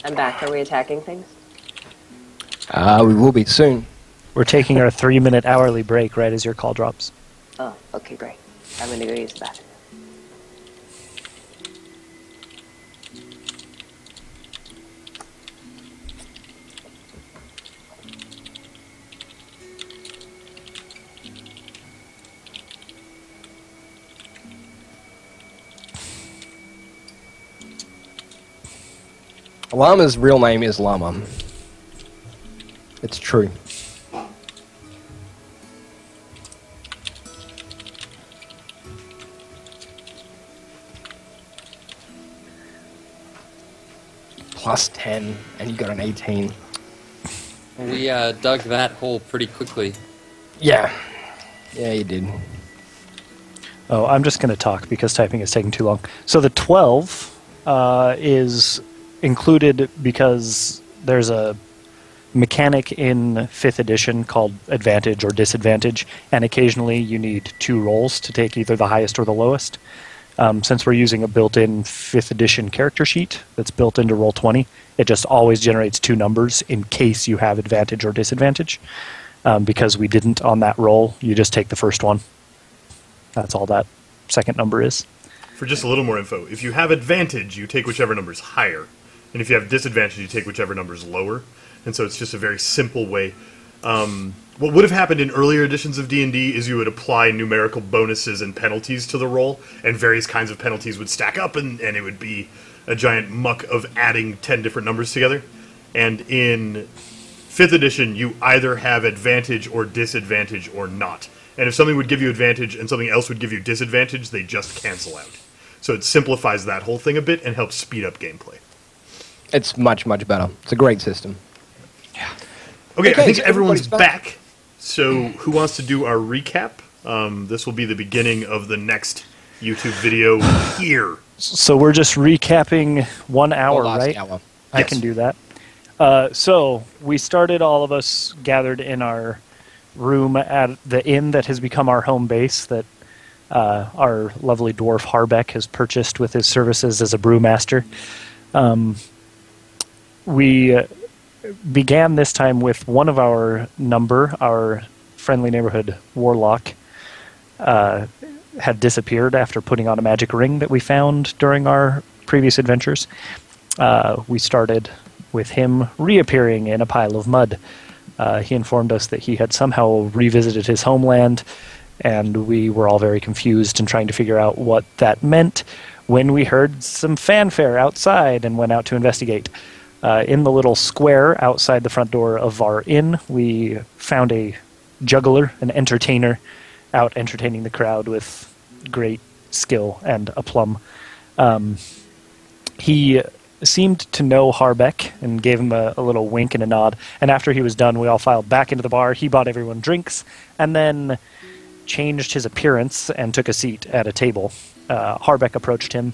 I'm back. Are we attacking things? We will be soon. We're taking our 3-minute hourly break right as your call drops. Oh, okay, great. I'm gonna go use the bathroom. Llama's real name is Llama. It's true. Plus 10, and you got an 18. We dug that hole pretty quickly. Yeah. Yeah, you did. Oh, I'm just going to talk because typing is taking too long. So the 12 is included because there's a mechanic in 5th edition called advantage or disadvantage, and occasionally you need 2 rolls to take either the highest or the lowest. Since we're using a built-in 5th edition character sheet that's built into Roll20, it just always generates 2 numbers in case you have advantage or disadvantage. Because we didn't on that roll, you just take the first one. That's all that second number is. For just a little more info, if you have advantage, you take whichever number's higher. And if you have disadvantage, you take whichever number's lower. And so it's just a very simple way. What would have happened in earlier editions of D&D is you would apply numerical bonuses and penalties to the roll, and various kinds of penalties would stack up, and it would be a giant muck of adding 10 different numbers together. And in 5th edition, you either have advantage or disadvantage or not. And if something would give you advantage and something else would give you disadvantage, they just cancel out. So it simplifies that whole thing a bit and helps speed up gameplay. It's much, much better. It's a great system. Yeah. Okay, I think so everyone's back. So who wants to do our recap? This will be the beginning of the next YouTube video here. So we're just recapping 1 hour, right? Hour. I can do that. So we started, all of us gathered in our room at the inn that has become our home base that our lovely dwarf Harbeck has purchased with his services as a brewmaster. We began this time with one of our number, our friendly neighborhood warlock, had disappeared after putting on a magic ring that we found during our previous adventures. We started with him reappearing in a pile of mud. He informed us that he had somehow revisited his homeland, and we were all very confused and trying to figure out what that meant when we heard some fanfare outside and went out to investigate. In the little square outside the front door of our inn, we found a juggler, an entertainer, out entertaining the crowd with great skill and aplomb. He seemed to know Harbeck and gave him a little wink and a nod, and after he was done, we all filed back into the bar. He bought everyone drinks, and then changed his appearance and took a seat at a table. Harbeck approached him,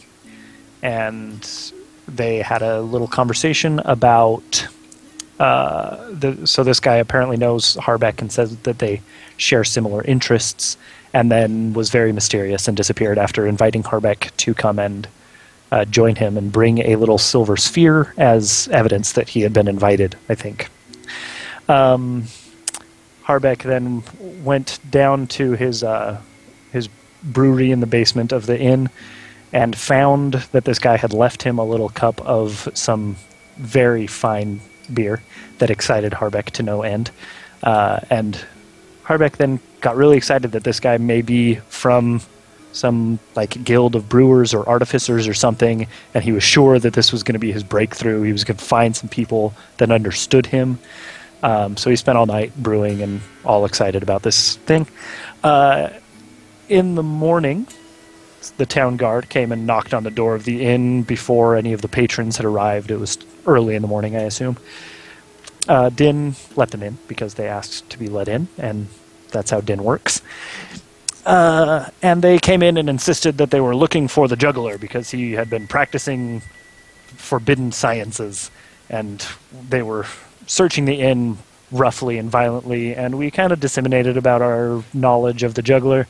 and they had a little conversation about... so this guy apparently knows Harbeck and says that they share similar interests, and then was very mysterious and disappeared after inviting Harbeck to come and join him and bring a little silver sphere as evidence that he had been invited, I think. Harbeck then went down to his brewery in the basement of the inn and found that this guy had left him a little cup of some very fine beer that excited Harbeck to no end. And Harbeck then got really excited that this guy may be from some like guild of brewers or artificers or something, and he was sure that this was going to be his breakthrough. He was going to find some people that understood him. So he spent all night brewing and all excited about this thing. In the morning, the town guard came and knocked on the door of the inn before any of the patrons had arrived. It was early in the morning, I assume. Din let them in because they asked to be let in, and that's how Din works. And they came in and insisted that they were looking for the juggler because he had been practicing forbidden sciences, and they were searching the inn roughly and violently, and we kind of disseminated about our knowledge of the juggler.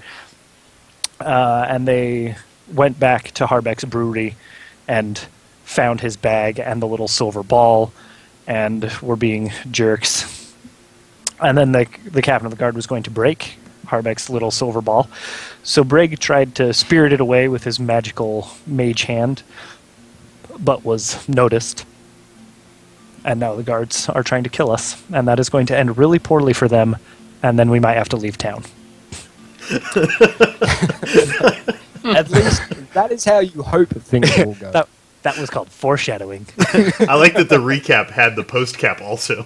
And they went back to Harbeck's brewery and found his bag and the little silver ball and were being jerks. And then the captain of the guard was going to break Harbeck's little silver ball. So Brig tried to spirit it away with his magical mage hand, but was noticed. And now the guards are trying to kill us, and that is going to end really poorly for them, and then we might have to leave town. At least that is how you hope things will go. That was called foreshadowing. I like that the recap had the post cap also.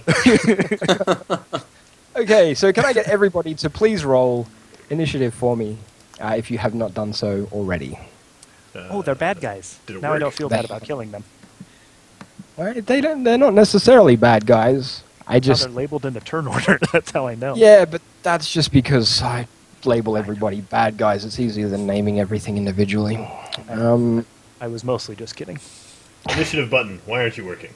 Okay, so can I get everybody to please roll initiative for me, if you have not done so already? Oh, they're bad guys. Did it Now I work? don't feel bad about killing them. Right, they're not necessarily bad guys. How they're labeled in the turn order, that's how I know. Yeah, but that's just because I label everybody bad guys. It's easier than naming everything individually. I was mostly just kidding. Initiative button. Why aren't you working?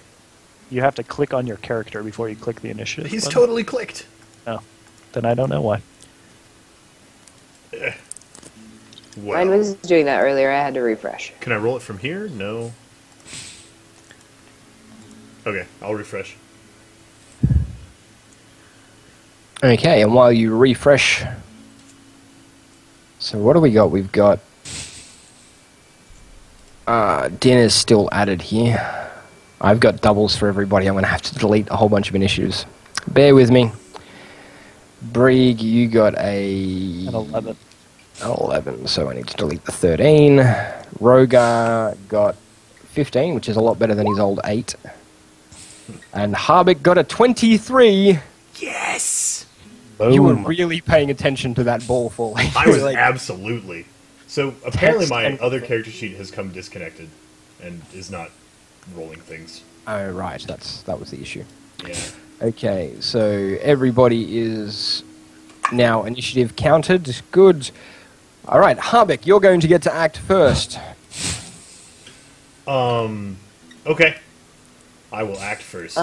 You have to click on your character before you click the initiative He's button. totally clicked. Oh, then I don't know why. Well, Mine was doing that earlier. I had to refresh. can I roll it from here? No. Okay, I'll refresh. Okay, and while you refresh... So what do we got? We've got... dinner's still added here. I've got doubles for everybody. I'm going to have to delete a whole bunch of initiatives. Bear with me. Brig, you got An 11. an 11, so I need to delete the 13. Rogar got 15, which is a lot better than his old 8. And Harbeck got a 23. Yes! You were really paying attention to that ball falling. I was Like, absolutely. So apparently Text my and- other character sheet has come disconnected and is not rolling things. Oh, right, that was the issue. Yeah. Okay, so everybody is now initiative counted. Good. All right, Harbeck, you're going to get to act first. Okay. I will act first.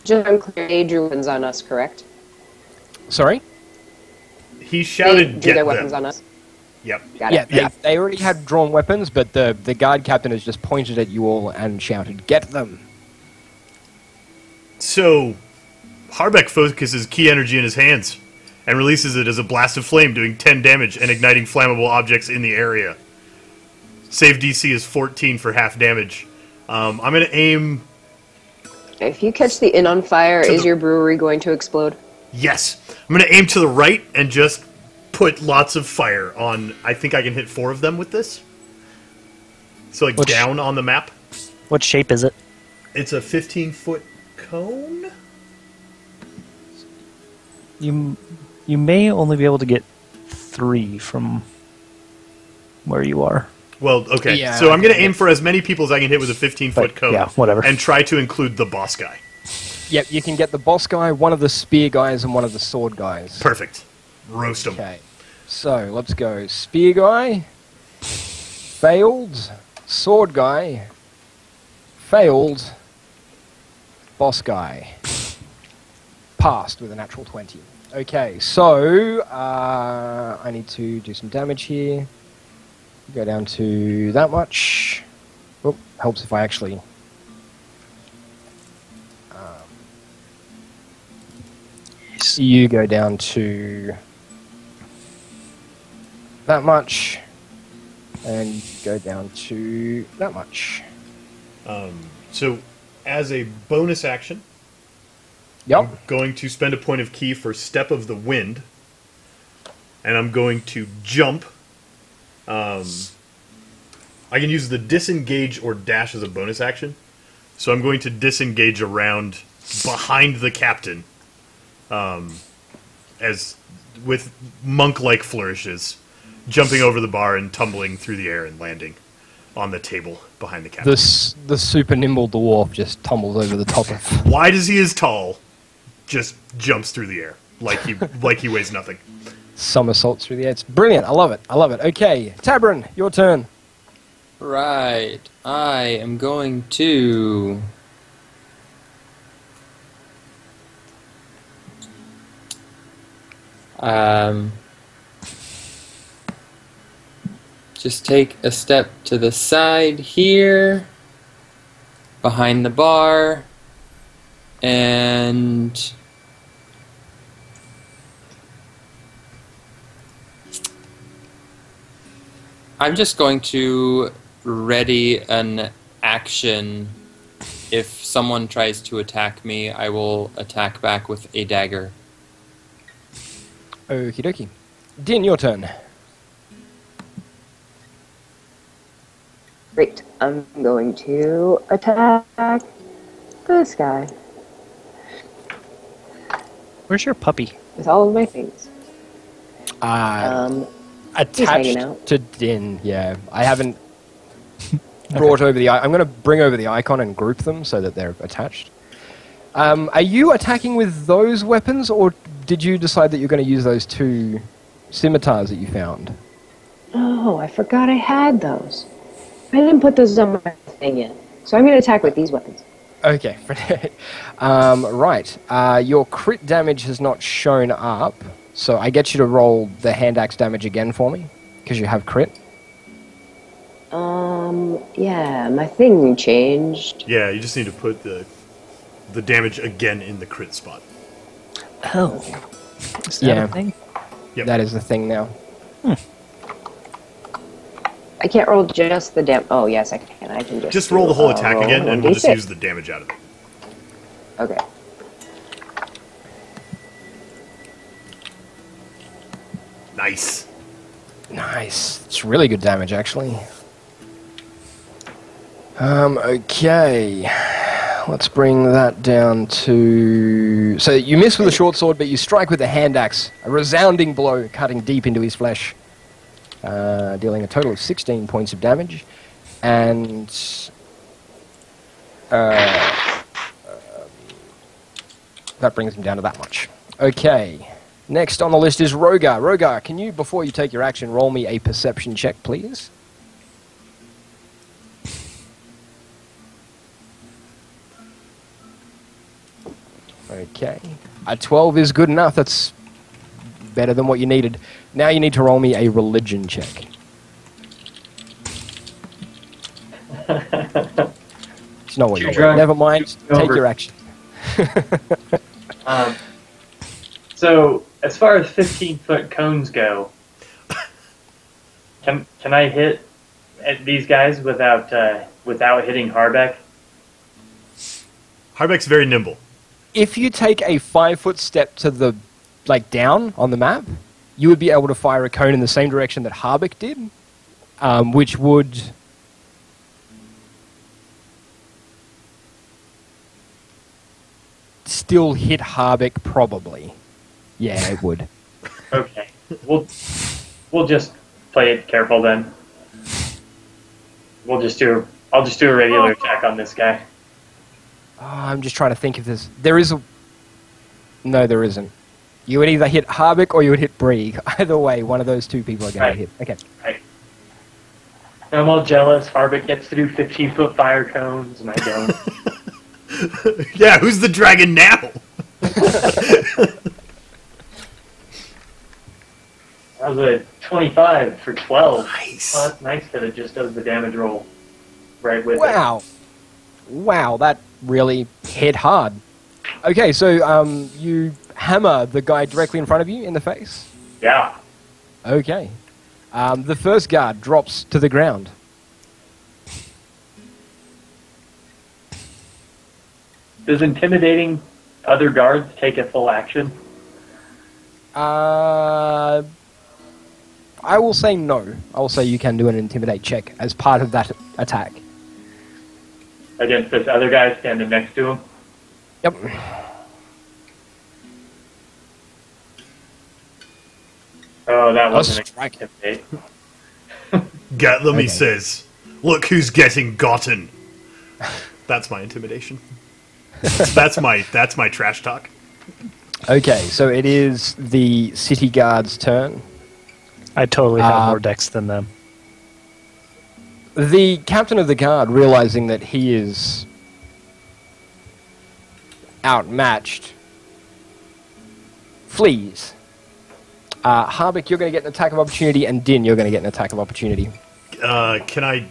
Just I'm clear, they drew weapons on us, correct? Sorry? He shouted, They drew "Get their weapons them!" on us. Yep. Got Yeah, it. they already had drawn weapons, but the guard captain has just pointed at you all and shouted, "Get them!" So, Harbeck focuses key energy in his hands and releases it as a blast of flame, doing 10 damage and igniting flammable objects in the area. Save DC is 14 for half damage. I'm going to aim... If you catch the inn on fire, To is the- your brewery going to explode? Yes. I'm going to aim to the right and just put lots of fire on... I think I can hit 4 of them with this. So, like, Which- down on the map. What shape is it? It's a 15-foot cone? You may only be able to get 3 from where you are. Well, okay. Yeah, So I'm going to okay. aim for as many people as I can hit with a 15-foot But, cone. yeah, whatever. And try to include the boss guy. Yep, you can get the boss guy, one of the spear guys, and one of the sword guys. Perfect. Roast him. Okay, so let's go. Spear guy, failed. Sword guy, failed. Boss guy, passed with a natural 20. Okay, so I need to do some damage here. Go down to that much. Oh, helps if I actually... You go down to that much, and you go down to that much. So, as a bonus action, Yep. I'm going to spend a point of key for Step of the Wind, and I'm going to jump. I can use the disengage or dash as a bonus action, so I'm going to disengage around behind the captain, as with monk-like flourishes, jumping over the bar and tumbling through the air and landing on the table behind the captain. The super nimble dwarf just tumbles over the top of. Wide as he is tall, just jumps through the air like he weighs nothing. Somersaults through the air. It's brilliant. I love it. I love it. Okay, Tabron, your turn. Right. I am going to... just take a step to the side here. behind the bar, and I'm just going to ready an action. If someone tries to attack me, I will attack back with a dagger. Okie dokie. Din, your turn. Great. I'm going to attack this guy Where's your puppy? with all of my things. Uh, He's hanging attached out. to Din, yeah. I haven't brought over the... I'm going to bring over the icon and group them so that they're attached. Are you attacking with those weapons, or did you decide that you're going to use those two scimitars that you found? Oh, I forgot I had those. I didn't put those on my thing yet. So I'm going to attack with these weapons. Okay. Right. Your crit damage has not shown up, so I get you to roll the hand axe damage again for me, because you have crit. Yeah, my thing changed. Yeah, you just need to put the damage again in the crit spot. Oh. Is that Yeah. a thing? Yep. That is the thing now. I can't roll just the Oh, yes, I can. I can Just roll the whole attack roll again, and we'll just 1d6. use the damage out of it. Okay. Nice. Nice. It's really good damage, actually. Okay. Let's bring that down to... So you miss with a short sword, but you strike with a hand axe. A resounding blow, cutting deep into his flesh. Dealing a total of 16 points of damage. And... that brings him down to that much. Okay. Next on the list is Rogar. Rogar, can you, before you take your action, roll me a perception check, please? Okay. A 12 is good enough. That's better than what you needed. Now you need to roll me a religion check. It's not what you want. Never mind. Take your action. So, as far as 15-foot cones go, can I hit at these guys without hitting Harbeck? Harbeck's very nimble. If you take a 5-foot step to the, down on the map, you would be able to fire a cone in the same direction that Harbeck did, which would... still hit Harbeck, probably. Yeah, it would. Okay, we'll just play it careful then. I'll just do a regular attack on this guy. Oh, I'm just trying to think if there is a... No, there isn't. You would either hit Harbeck or you would hit Brieg. Either way, one of those two people are going to hit. Okay. Right. I'm all jealous. Harbeck gets to do 15-foot fire cones, and I don't. Yeah, who's the dragon now? That was a 25 for 12. Nice. Oh, that's nice that it just does the damage roll right with Wow. Wow, that really hit hard. Okay, so you hammer the guy directly in front of you in the face? it. Yeah. Okay. The first guard drops to the ground. Does intimidating other guards take a full action? I will say no. I will say you can do an intimidate check as part of that attack. Against this other guy standing next to him? Yep. Oh, that A wasn't strike. an intimidate. Get them, he Okay. says. Look who's getting gotten. That's my intimidation. That's my trash talk. Okay, so it is the city guard's turn. I totally have more decks than them. The captain of the guard, realizing that he is outmatched, flees. Harbeck, you're going to get an attack of opportunity, and Din, you're going to get an attack of opportunity. Can I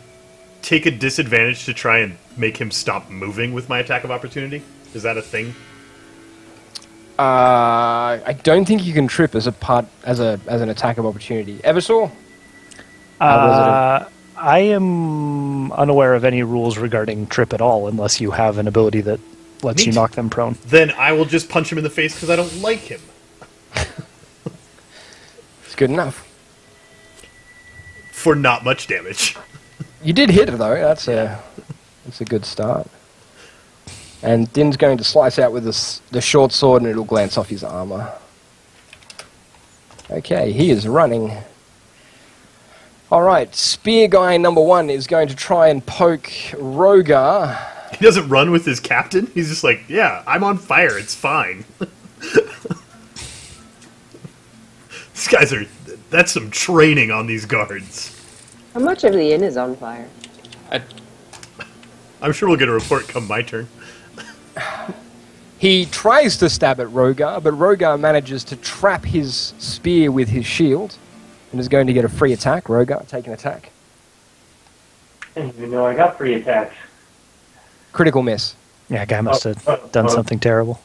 take a disadvantage to try and make him stop moving with my attack of opportunity? Is that a thing? I don't think you can trip as an attack of opportunity. Eversaw? I am unaware of any rules regarding trip at all, unless you have an ability that lets you knock them prone. Then I will just punch him in the face because I don't like him. It's good enough. For not much damage. You did hit it though. That's a good start. And Din's going to slice out with the short sword, and it'll glance off his armor. Okay, he is running. All right, spear guy number 1 is going to try and poke Rogar. He doesn't run with his captain. He's just like, yeah, I'm on fire. It's fine. These guys are... That's some training on these guards. How much of the inn is on fire? I'm sure we'll get a report come my turn. He tries to stab at Rogar, but Rogar manages to trap his spear with his shield and is going to get a free attack. Rogar, take an attack. I didn't even know I got free attacks. Critical miss. Yeah, guy must have done something terrible.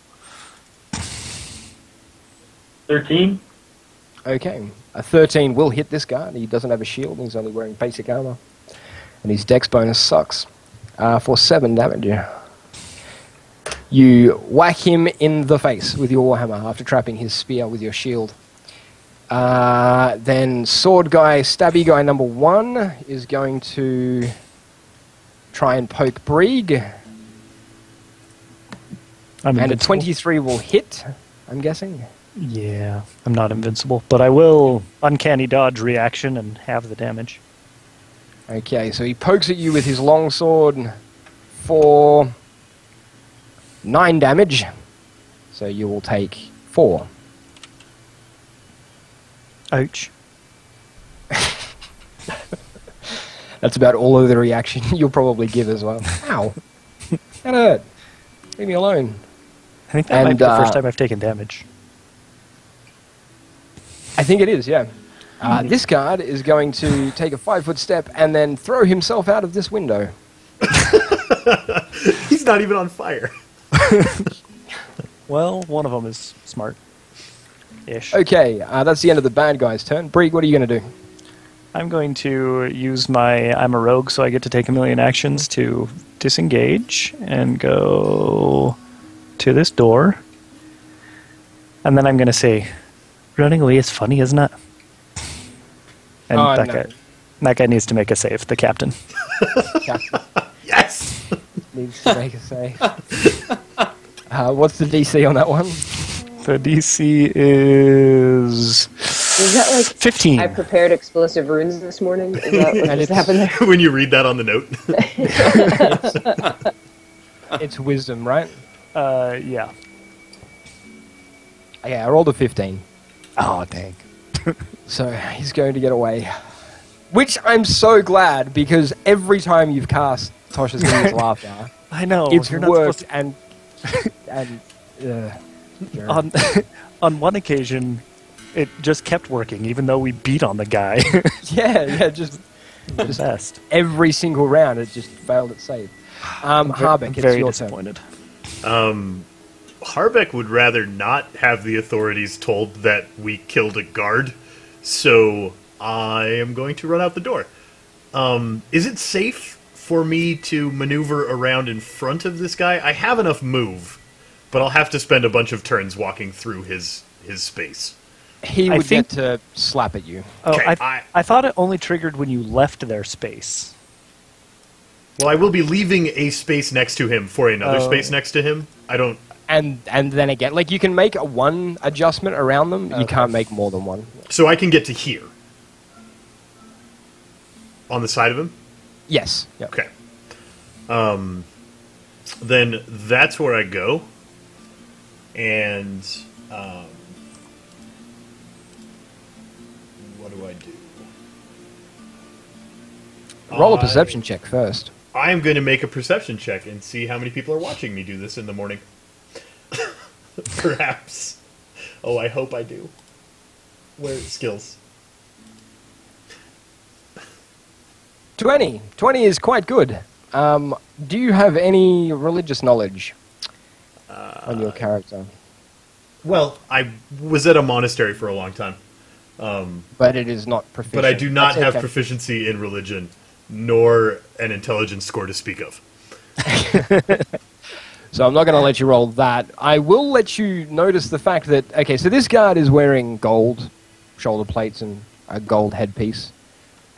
13? Okay, a 13 will hit this guard. He doesn't have a shield, he's only wearing basic armor. And his dex bonus sucks. For 7 damage. You whack him in the face with your warhammer after trapping his spear with your shield. Then sword guy, stabby guy number 1 is going to try and poke Brieg. And a 23 will hit, I'm guessing. Yeah, I'm not invincible, but I will uncanny dodge reaction and have the damage. Okay, so he pokes at you with his longsword for 9 damage. So you will take 4. Ouch. That's about all of the reaction you'll probably give as well. Ow. That hurt. Leave me alone. I think that might be the first time I've taken damage. I think it is, yeah. This guard is going to take a 5-foot step and then throw himself out of this window. He's not even on fire. Well, one of them is smart-ish. Okay, that's the end of the bad guy's turn. Brieg, what are you going to do? I'm going to use I'm a rogue, so I get to take a million actions to disengage and go to this door. And then I'm going to say, running away is funny, isn't it? And that guy needs to make a save, the captain. Captain Yes! needs to make a save. What's the DC on that one? The DC is that like 15. I prepared explosive runes this morning? Is that what just happened there? When you read that on the note. It's wisdom, right? Yeah. Yeah, I rolled a 15. Oh, dang. So he's going to get away. Which I'm so glad, because every time you've cast Tosha's Genius Laughter, I know. it's you're not worked supposed and to... on one occasion, it just kept working, even though we beat on the guy. yeah, just best. every single round it just failed its save. Harbeck, it's very your disappointed. Harbeck would rather not have the authorities told that we killed a guard, so I am going to run out the door. Is it safe for me to maneuver around in front of this guy? I have enough move, but I'll have to spend a bunch of turns walking through his space. He would get to slap at you. Oh, Okay, I thought it only triggered when you left their space. Well, I will be leaving a space next to him for another space next to him. I don't... And then again, like, you can make one adjustment around them. You can't make more than one. So I can get to here. On the side of him? Yes. Yep. Okay. Then that's where I go. And what do I do? Roll a perception check first. I am going to make a perception check and see how many people are watching me do this in the morning. Perhaps. Oh, I hope I do. Where skills? 20. 20 is quite good. Do you have any religious knowledge on your character? Well, I was at a monastery for a long time. But it is not proficient. But I do not That's have okay. proficiency in religion, nor an intelligence score to speak of. So I'm not going to let you roll that. I will let you notice the fact that, okay, so this guard is wearing gold shoulder plates and a gold headpiece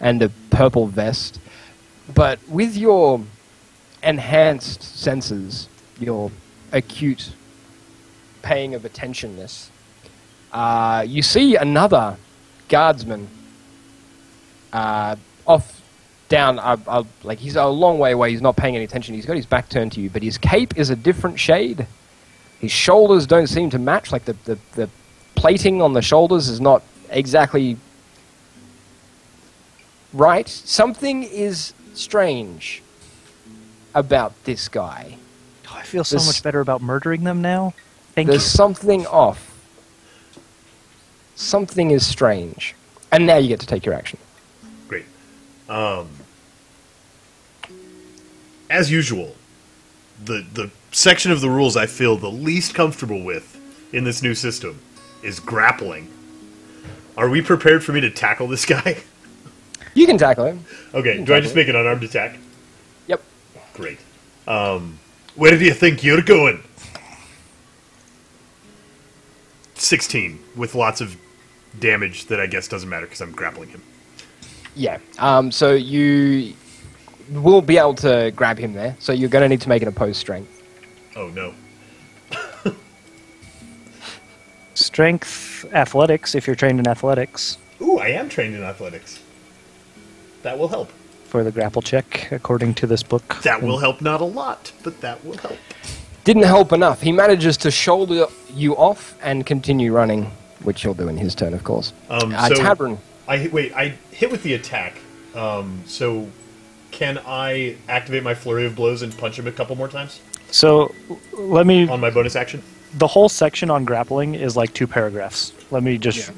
and a purple vest. But with your enhanced senses, your acute paying of attentionness, you see another guardsman off down, like he's a long way away, he's not paying any attention, he's got his back turned to you, but his cape is a different shade. His shoulders don't seem to match, like the plating on the shoulders is not exactly right. Something is strange about this guy. Oh, I feel so much better about murdering them now. Thank There's you. something off. Something is strange. And now you get to take your action. Great. As usual, the section of the rules I feel the least comfortable with in this new system is grappling. Are we prepared for me to tackle this guy? You can tackle him. Okay, do I just make an unarmed attack? Yep. Great. Where do you think you're going? 16, with lots of damage that I guess doesn't matter because I'm grappling him. Yeah. So you will be able to grab him there. So you're going to need to make an opposed strength. Oh, no. Strength, athletics, if you're trained in athletics, Ooh, I am trained in athletics. That will help. for the grapple check, according to this book. That will help not a lot, but that will help. Didn't help enough. He manages to shoulder you off and continue running, which he'll do in his turn, of course. Tabern. I hit with the attack. So can I activate my flurry of blows and punch him a couple more times So, let me... on my bonus action? The whole section on grappling is like 2 paragraphs. Let me just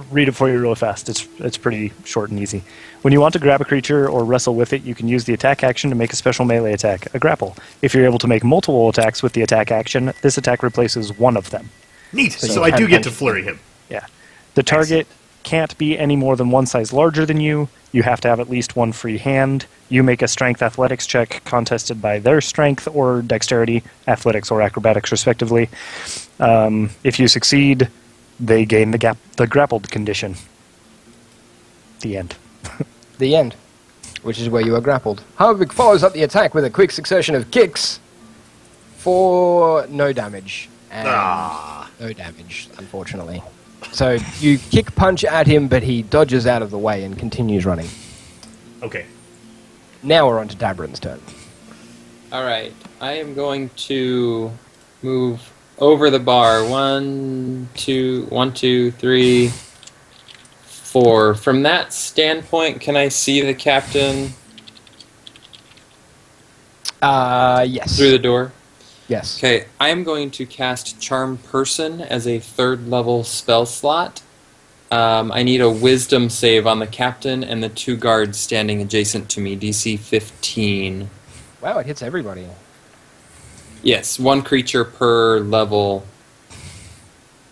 read it for you real fast. It's pretty short and easy. When you want to grab a creature or wrestle with it, you can use the attack action to make a special melee attack, a grapple. If you're able to make multiple attacks with the attack action, this attack replaces one of them. Neat. So So you I do can get to punch flurry him. Yeah. The target can't be any more than one size larger than you. You have to have at least one free hand. You make a strength athletics check contested by their strength or dexterity, athletics or acrobatics respectively. If you succeed, they gain the grappled condition. The end. The end, which is where you are grappled. Harvick follows up the attack with a quick succession of kicks for no damage. And no damage, unfortunately. So you kick punch at him, but he dodges out of the way and continues running. Okay. Now we're on to Dabrin's turn. Alright, I am going to move over the bar. 1, 2, 3, 4. From that standpoint, can I see the captain Yes. through the door? Yes. Okay, I am going to cast Charm Person as a 3rd level spell slot. I need a Wisdom save on the captain and the 2 guards standing adjacent to me, DC 15. Wow, it hits everybody. Yes, 1 creature per level.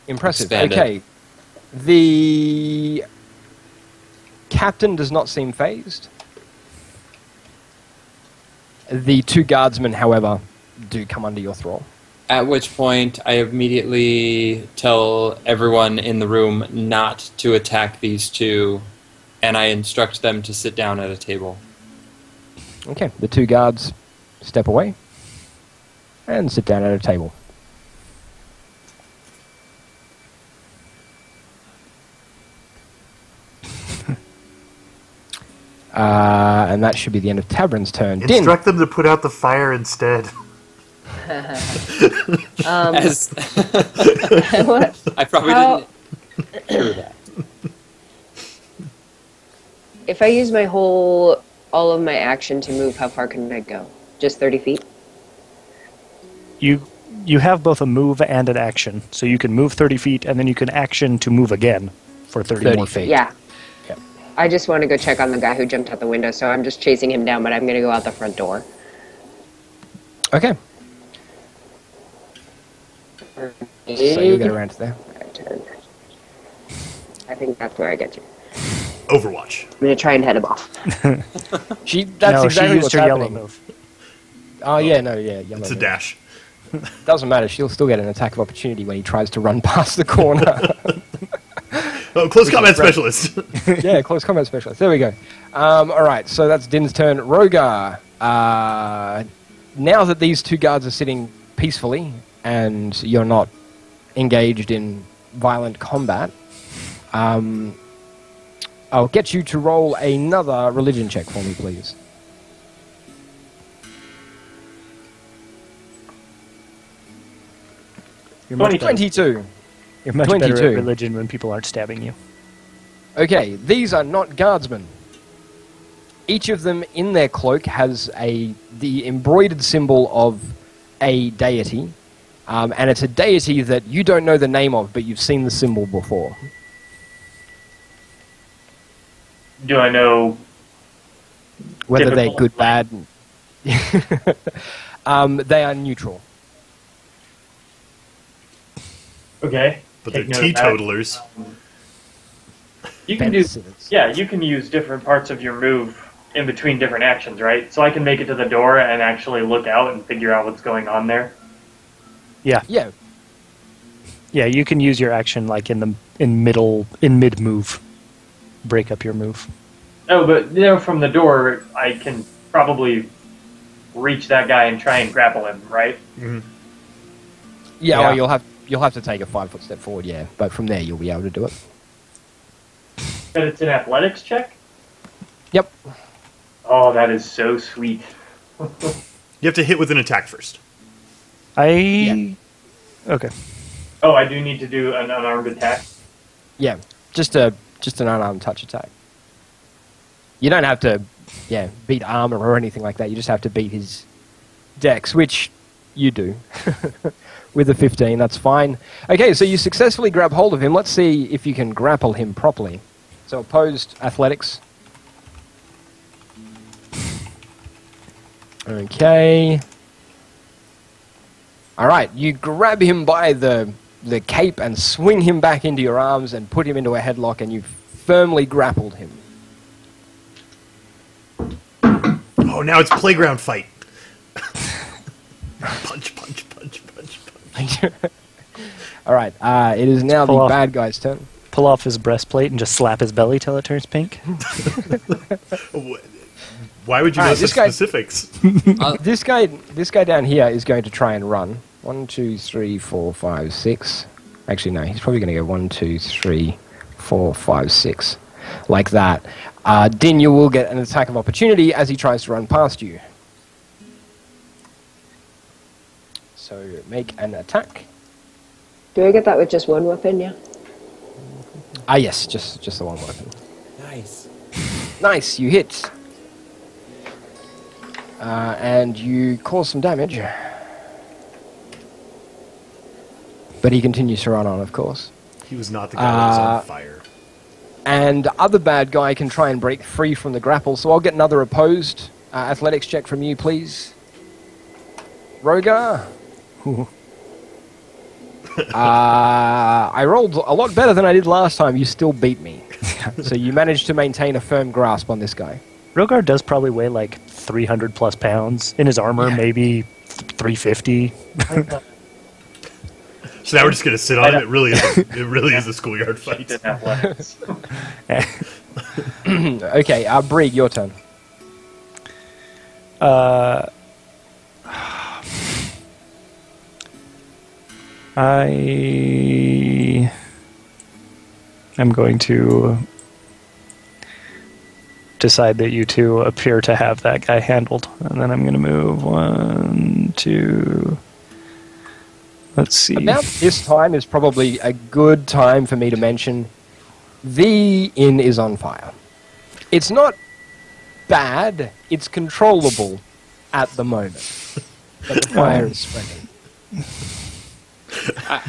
Impressive. Expanded. Okay. The captain does not seem phased. The 2 guardsmen, however, do come under your thrall. At which point, I immediately tell everyone in the room not to attack these 2, and I instruct them to sit down at a table. Okay, the 2 guards step away and sit down at a table. And that should be the end of Tabrin's turn. Din. Instruct them to put out the fire instead. As What? I probably How- didn't hear that. If I use all of my action to move, how far can I go? Just 30 feet? You have both a move and an action, so you can move 30 feet, and then you can action to move again for 30 more feet. Yeah. Yep. I just want to go check on the guy who jumped out the window, so I'm just chasing him down, but I'm going to go out the front door. Okay. So you'll get around to there. I think that's where I get you. Overwatch. I'm going to try and head him off. That's she exactly used what's her yellow happening. move. Oh, yeah, no, yeah. Yellow It's a move. dash. Doesn't matter. She'll still get an attack of opportunity when he tries to run past the corner. Oh, close combat specialist. Yeah, close combat specialist. There we go. All right, so that's Din's turn. Rogar, now that these two guards are sitting peacefully and you're not engaged in violent combat, I'll get you to roll another religion check for me, please. You're much better, 22. you're much better 22. at religion when people aren't stabbing you. Okay, these are not guardsmen. Each of them in their cloak has the embroidered symbol of a deity, and it's a deity that you don't know the name of, but you've seen the symbol before. Do I know? Whether they're Typical, good, bad... they are neutral. Okay. But take they're note of that. teetotalers. You can do. Beneficence. Yeah, you can use different parts of your move in between different actions, right? So I can make it to the door and actually look out and figure out what's going on there. Yeah, Yeah, you can use your action like in mid move. Break up your move. Oh, but from the door, I can probably reach that guy and try and grapple him, right? Mm-hmm. yeah. Yeah. Well, you'll have to take a 5-foot step forward, yeah. But from there, you'll be able to do it. But it's an athletics check? Yep. Oh, that is so sweet. You have to hit with an attack first. Okay. Oh, I do need to do an unarmed attack? Yeah, just an unarmed touch attack. You don't have to, beat armor or anything like that. You just have to beat his dex, which you do. With a 15, that's fine. Okay, so you successfully grab hold of him. Let's see if you can grapple him properly. So opposed athletics. Okay. All right, you grab him by the cape and swing him back into your arms and put him into a headlock, and you've firmly grappled him. Oh, now it's playground fight. Punch, punch, punch, punch, punch. All right, it is now the pull off. bad guy's turn. Pull off his breastplate and just slap his belly till it turns pink. Why would you know Alright, such this guy- specifics? This guy down here is going to try and run. 1, 2, 3, 4, 5, 6. Actually, no, he's probably going to go 1, 2, 3, 4, 5, 6. Like that. Din, you will get an attack of opportunity as he tries to run past you. So make an attack. Do I get that with just one weapon? Yeah. Yes, just the one weapon. Nice. Nice, you hit. And you cause some damage. But he continues to run on, of course. He was not the guy that was on fire. And the other bad guy can try and break free from the grapple, so I'll get another opposed athletics check from you, please. Rogar. I rolled a lot better than I did last time. You still beat me. So you managed to maintain a firm grasp on this guy. Rogar does probably weigh like 300 plus pounds. In his armor, maybe 350. So now we're just gonna sit on him. It really is a schoolyard fight. In athletics. Okay, Brig, your turn. I am going to decide that you two appear to have that guy handled. And then I'm going to move 1, 2... Let's see. About this time is probably a good time for me to mention the inn is on fire. It's not bad, it's controllable at the moment. But the fire is spreading.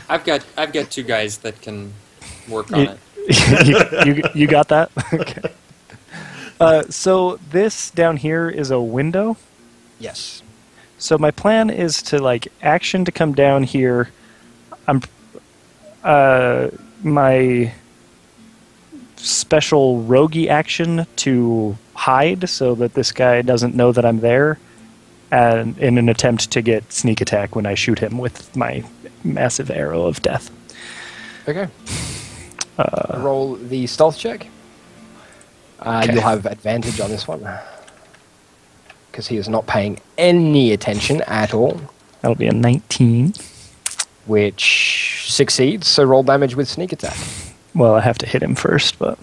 I've got 2 guys that can work on it. You got that? Okay. So this down here is a window. Yes. So my plan is to like action to come down here. My special roguey action to hide so that this guy doesn't know that I'm there, and in an attempt to get sneak attack when I shoot him with my massive arrow of death. Okay. Roll the stealth check. Okay. You'll have advantage on this one because he is not paying any attention at all, That'll be a 19. which succeeds. So roll damage with sneak attack. Well, I have to hit him first, but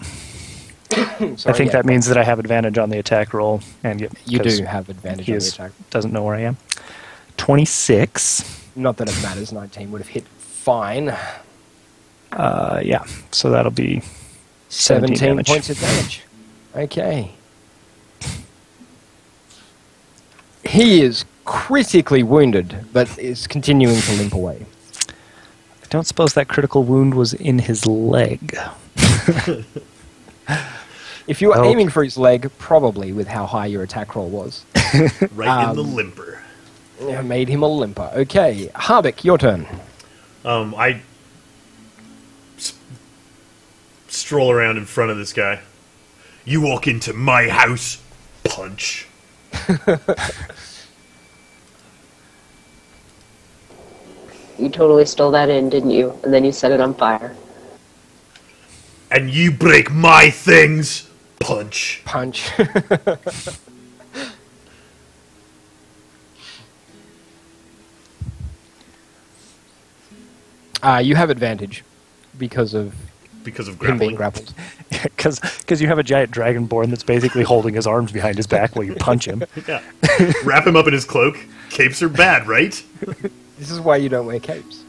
I think that means that I have advantage on the attack roll, and you do have advantage he on the attack. doesn't know where I am. 26. Not that it matters. 19 would have hit fine. Yeah, so that'll be 17 damage. points of damage. Okay. He is critically wounded, but is continuing to limp away. I don't suppose that critical wound was in his leg. If you were aiming for his leg, probably with how high your attack roll was. Right in the limper. Yeah, made him a limper. Okay, Harbeck, your turn. I stroll around in front of this guy. You walk into my house, punch. You totally stole that in, didn't you? And then you set it on fire. And you break my things, punch. Punch. You have advantage because of him being grappling. grappled. Because you have a giant dragonborn that's basically holding his arms behind his back while you punch him. Yeah. Wrap him up in his cloak. Capes are bad, right? This is why you don't wear capes.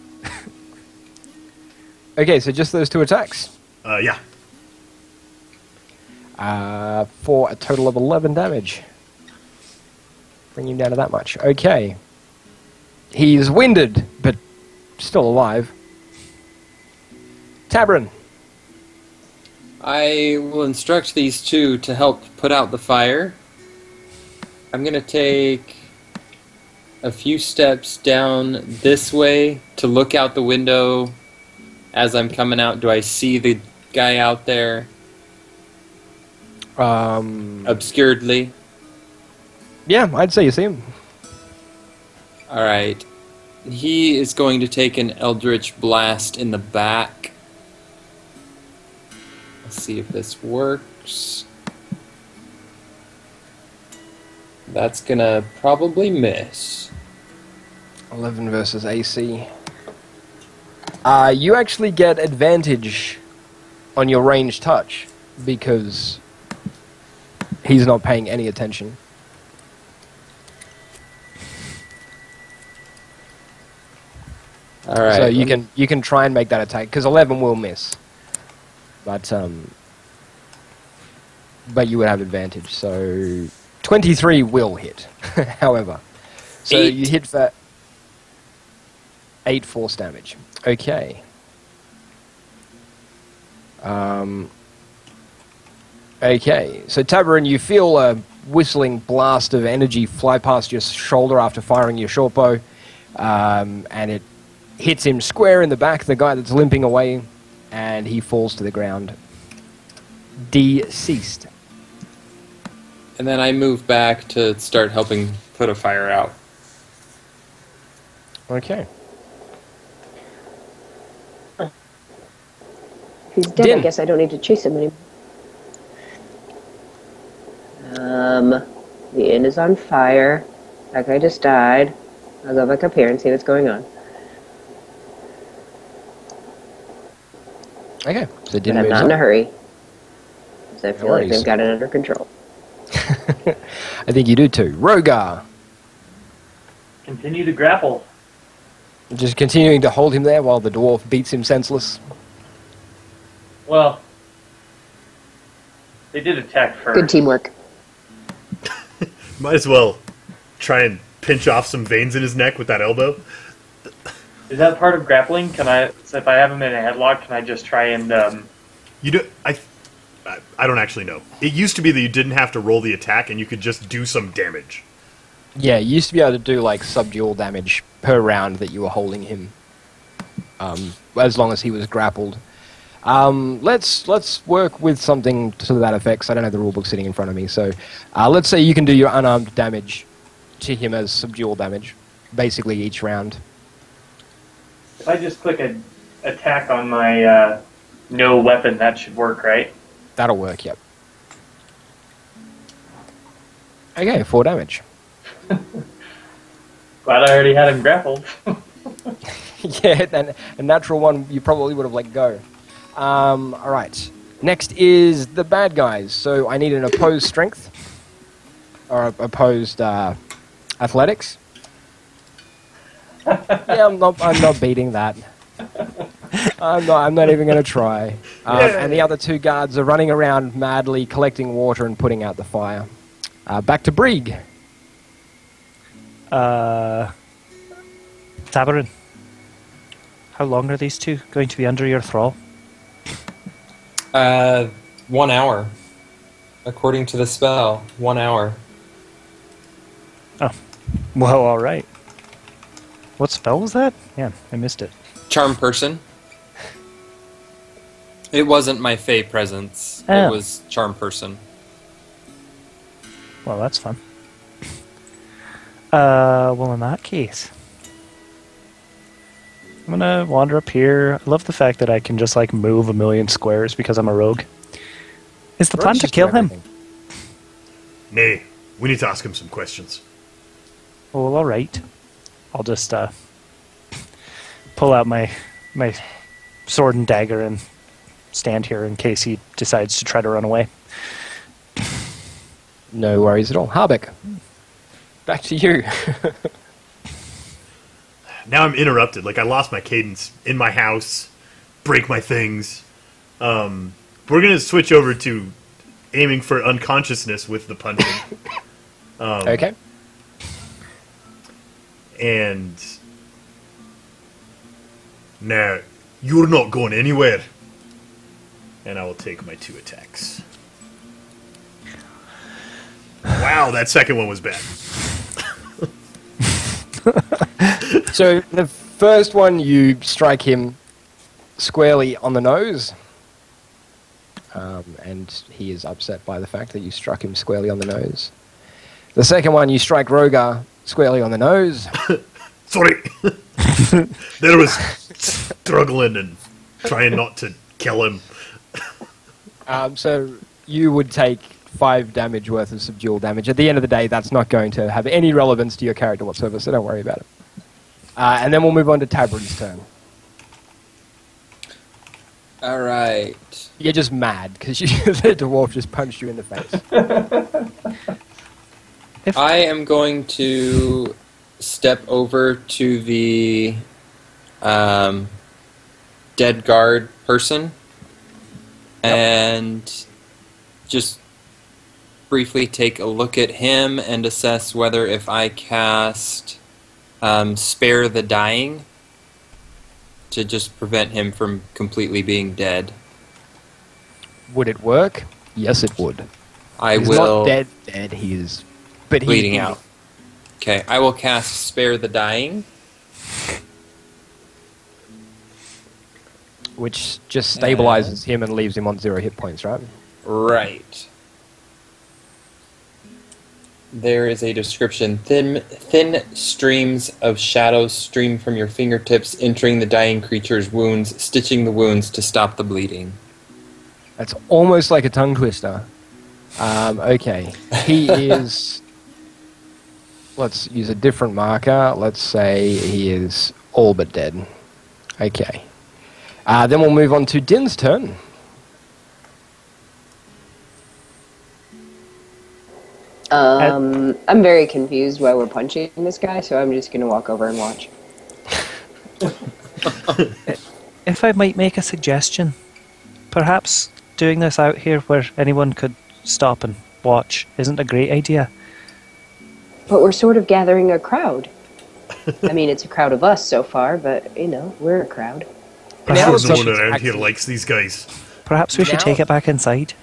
Okay, so just those two attacks. Yeah. For a total of 11 damage. Bring him down to that much. Okay. He's winded, but still alive. Tabrin. I will instruct these two to help put out the fire. I'm going to take a few steps down this way to look out the window as I'm coming out. Do I see the guy out there obscuredly? Yeah, I'd say you see him. Alright. He is going to take an Eldritch Blast in the back. Let's see if this works. That's gonna probably miss. 11 versus AC. You actually get advantage on your ranged touch because he's not paying any attention. All right. So you can try and make that attack because 11 will miss, but you would have advantage. So 23 will hit. However, so 8. you hit for 8 force damage. Okay. Okay. So Tabarin, you feel a whistling blast of energy fly past your shoulder after firing your short bow, and it hits him square in the back, the guy that's limping away, and he falls to the ground, deceased. And then I move back to start helping put a fire out. Okay. If he's dead, Din. I guess I don't need to chase him anymore. The inn is on fire. That guy just died. I'll go back up here and see what's going on. Okay. So But Din I'm moves not up. in a hurry. Because I feel like worries. they've got it under control. I think you do too. Rogar. Continue to grapple. Just continuing to hold him there while the dwarf beats him senseless. Well, they did attack first. Good teamwork. Might as well try and pinch off some veins in his neck with that elbow. Is that part of grappling? Can I, so if I have him in a headlock, can I just try and You do. I don't actually know. It used to be that you didn't have to roll the attack and you could just do some damage. Yeah, you used to be able to do like subdual damage per round that you were holding him, as long as he was grappled. Let's work with something to that effect. 'Cause I don't have the rulebook sitting in front of me, so let's say you can do your unarmed damage to him as subdual damage, basically each round. If I just click an attack on my no weapon, that should work, right? That'll work. Yep. Okay, 4 damage. Glad I already had him grappled. Yeah, and a natural one you probably would have let go. Alright. Next is the bad guys. So I need an opposed strength. Or opposed athletics. Yeah, I'm not beating that. I'm not even going to try. And the other 2 guards are running around madly collecting water and putting out the fire. Back to Brieg. Tabarin, how long are these 2 going to be under your thrall? 1 hour. According to the spell, 1 hour. Oh, well, all right. What spell was that? Yeah, I missed it. Charm person. It wasn't my Fey presence. Oh. It was charm person. Well, that's fun. Well, in that case, I'm gonna wander up here. I love the fact that I can just like move a million squares because I'm a rogue. Is the plan to kill him? Nay, we need to ask him some questions. Oh, well, all right. I'll just pull out my sword and dagger and stand here in case he decides to try to run away. No worries at all. Harbeck, back to you. Now I'm interrupted. Like, I lost my cadence in my house, break my things. We're going to switch over to aiming for unconsciousness with the punching. Okay. And now, you're not going anywhere. And I will take my 2 attacks. Wow, that second one was bad. So the first one, you strike him squarely on the nose. And he is upset by the fact that you struck him squarely on the nose. The second one, you strike Rogar squarely on the nose. Sorry. There was struggling and trying not to kill him. So you would take 5 damage worth of subdual damage. At the end of the day, that's not going to have any relevance to your character whatsoever, so don't worry about it. And then we'll move on to Tabrin's turn. Alright. You're just mad, because the dwarf just punched you in the face. I am going to step over to the dead guard person and just briefly take a look at him and assess whether if I cast Spare the Dying to just prevent him from completely being dead. Would it work? Yes, it would. He's will. not dead, he is. But he's Bleeding out. Okay, I will cast Spare the Dying. Which just stabilizes him and leaves him on 0 hit points, right? Right. There is a description. Thin streams of shadows stream from your fingertips, entering the dying creature's wounds, stitching the wounds to stop the bleeding. That's almost like a tongue twister. Okay. He is... Let's use a different marker. Let's say he is all but dead. Okay. Then we'll move on to Din's turn. I'm very confused why we're punching this guy, so I'm just going to walk over and watch. If I might make a suggestion, perhaps doing this out here where anyone could stop and watch isn't a great idea. But we're sort of gathering a crowd. I mean, it's a crowd of us so far, but, you know, we're a crowd. I'm Now sure it's no one just around here actually- likes these guys. Perhaps we should Now- take it back inside.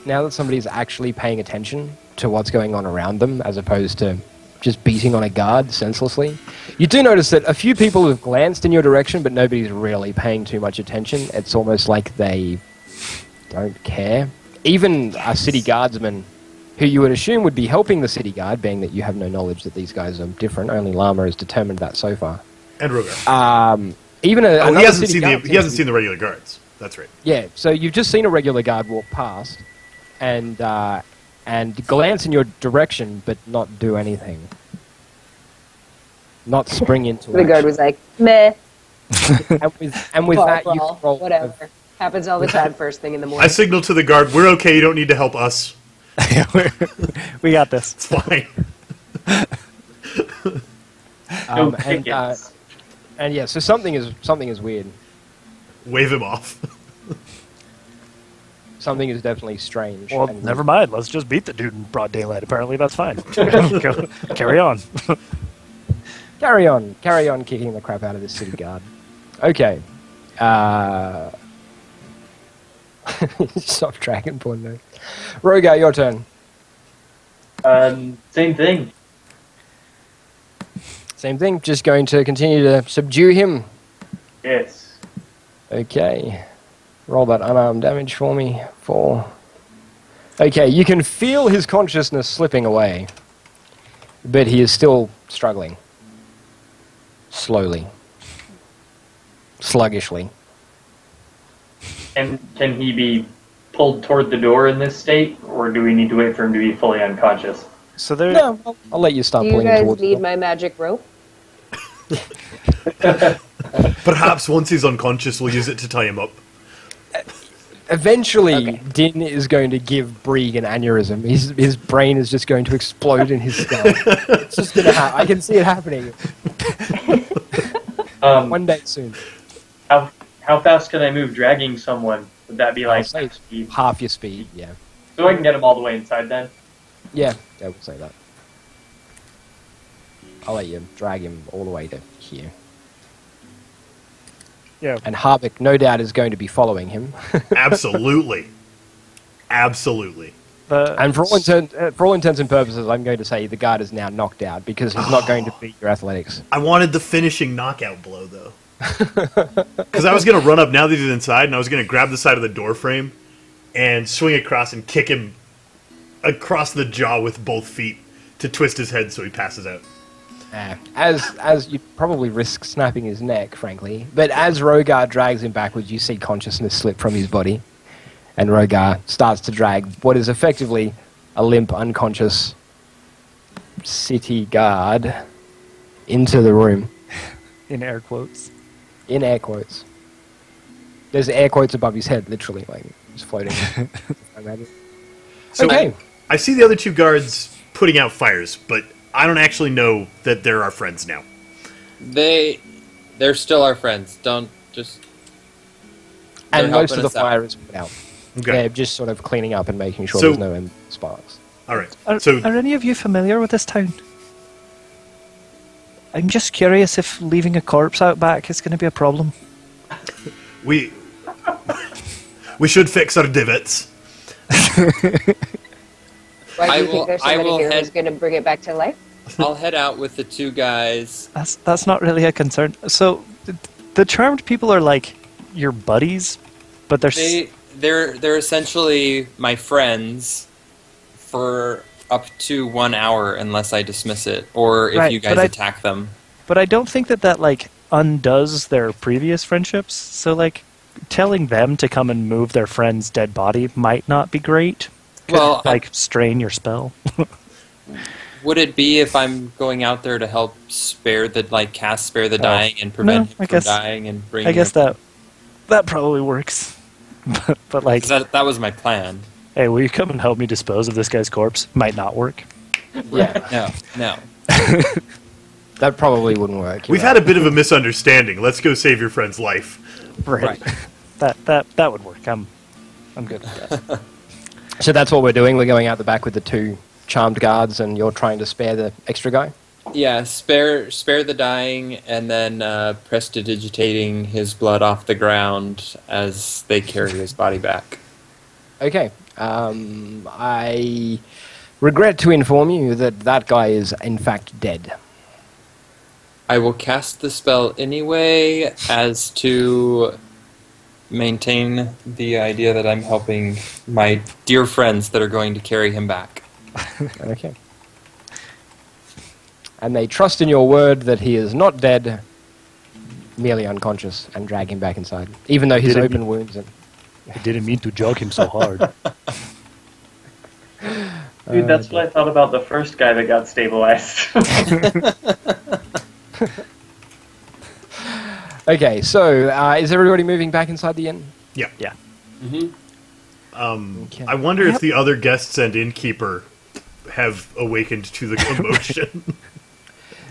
now that somebody's actually paying attention to what's going on around them, as opposed to just beating on a guard senselessly, you do notice that a few people have glanced in your direction, but nobody's really paying too much attention. It's almost like they don't care. Even a city guardsman, who you would assume would be helping the city guard, being that you have no knowledge that these guys are different. Only Llama has determined that so far. And Rogar. Even he hasn't seen the regular guards. That's right. Yeah, so you've just seen a regular guard walk past and glance in your direction, but not do anything. Not spring into The guard was like, meh. and with that, you brawl, can roll whatever. Happens all the time first thing in the morning. I signal to the guard, we're okay, you don't need to help us. We got this. It's fine. No tickets. And yeah, so something is weird. Wave him off. Something is definitely strange. Well, and never mind. Let's just beat the dude in broad daylight. Apparently, that's fine. Go, carry on. Carry on kicking the crap out of this city guard. Okay. Stop dragon porn now. Rogar, your turn. Same thing. Same thing, just going to continue to subdue him. Yes. Okay. Roll that unarmed damage for me. 4. Okay, you can feel his consciousness slipping away. But he is still struggling. Slowly. Sluggishly. And can he be pulled toward the door in this state, or do we need to wait for him to be fully unconscious? So there. No, I'll let you start Do you pulling him guys towards the need door. my magic rope? Perhaps once he's unconscious, we'll use it to tie him up. Eventually, Okay. Din is going to give Brieg an aneurysm. His brain is just going to explode in his skull. It's just going to happen. I can see it happening. One day soon. How fast can I move dragging someone? Would that be I'll like say speed? half your speed, yeah. So I can get him all the way inside then? Yeah, we'll say that. I'll let you drag him all the way to here. Yeah. And Harvick, no doubt, is going to be following him. Absolutely. Absolutely. And for all intents and purposes, I'm going to say the guard is now knocked out because he's not going to beat your athletics. I wanted the finishing knockout blow, though. Because I was going to run up now that he's inside, and I was going to grab the side of the door frame and swing across and kick him across the jaw with both feet to twist his head so he passes out. As you probably risk snapping his neck, frankly. But as Rogar drags him backwards, you see consciousness slip from his body. And Rogar starts to drag what is effectively a limp, unconscious city guard into the room. In air quotes. In air quotes. There's air quotes above his head, literally, like, just floating. I imagine. So Okay. I see the other two guards putting out fires, but I don't actually know that they're our friends now. They're still our friends. Don't just. And they're most of helping the us out. fire is put out. Okay. They're just sort of cleaning up and making sure So- there's no sparks. All right. Are So any of you familiar with this town? I'm just curious if leaving a corpse out back is going to be a problem. we should fix our divots. Why do I you will- think there's I somebody will here head- who's going to bring it back to life? I'll head out with the two guys. That's not really a concern. So, the charmed people are like your buddies, but They're essentially my friends for up to 1 hour unless I dismiss it, or if Right, you guys but attack them. But I don't think that like undoes their previous friendships. So like telling them to come and move their friend's dead body might not be great. Could, Well, like strain your spell. Would it be if I'm going out there to help cast spare the dying and prevent him I from guess- dying and bring? I guess that probably works. but like, that was my plan. hey, will you come and help me dispose of this guy's corpse? Might not work. Yeah, No. that probably wouldn't work. We've had a bit of a misunderstanding. Let's go save your friend's life. Right. that would work. I'm good with that. So that's what we're doing. We're going out the back with the two charmed guards, and you're trying to spare the extra guy. Yeah, spare the dying, and then prestidigitating his blood off the ground as they carry his body back. Okay. I regret to inform you that that guy is in fact dead. I will cast the spell anyway, as to maintain the idea that I'm helping my dear friends that are going to carry him back. Okay. And they trust in your word that he is not dead, merely unconscious, and drag him back inside, even though he's open wounds. And I didn't mean to jog him so hard. Dude, that's what I thought about the first guy that got stabilized. Okay, so is everybody moving back inside the inn? Yeah. Yeah. Okay. I wonder if the other guests and innkeeper have awakened to the commotion.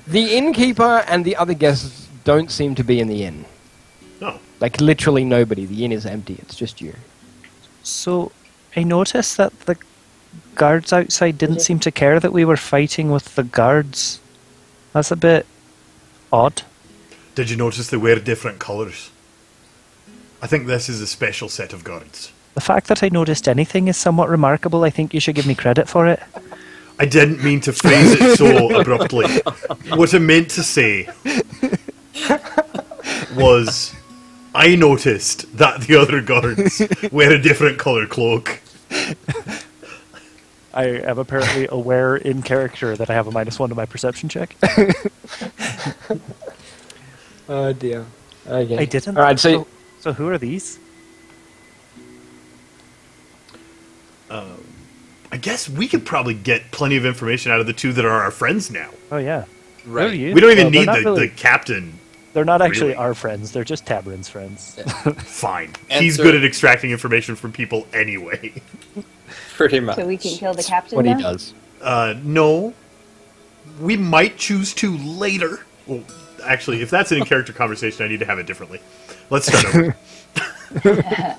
The innkeeper and the other guests don't seem to be in the inn. No. Like, literally nobody. The inn is empty. It's just you. So, I noticed that the guards outside didn't seem to care that we were fighting with the guards. That's a bit odd. Did you notice they wear different colours? I think this is a special set of guards. The fact that I noticed anything is somewhat remarkable. I think you should give me credit for it. I didn't mean to phrase it so abruptly. What I meant to say was, I noticed that the other guards wear a different colour cloak. I am apparently aware in character that I have a -1 to my perception check. Oh dear. Okay. I didn't. All right, so So who are these? I guess we could probably get plenty of information out of the two that are our friends now. Oh yeah. Right. Who are you? We don't even Well, they're need not the really- captain. They're not actually really. our friends. They're just Tabrin's friends. Fine. And He's so- good at extracting information from people anyway. Pretty much. So we can kill the captain what now? he does. No. We might choose to later. Well, actually, if that's an in-character conversation, I need to have it differently. Let's start over.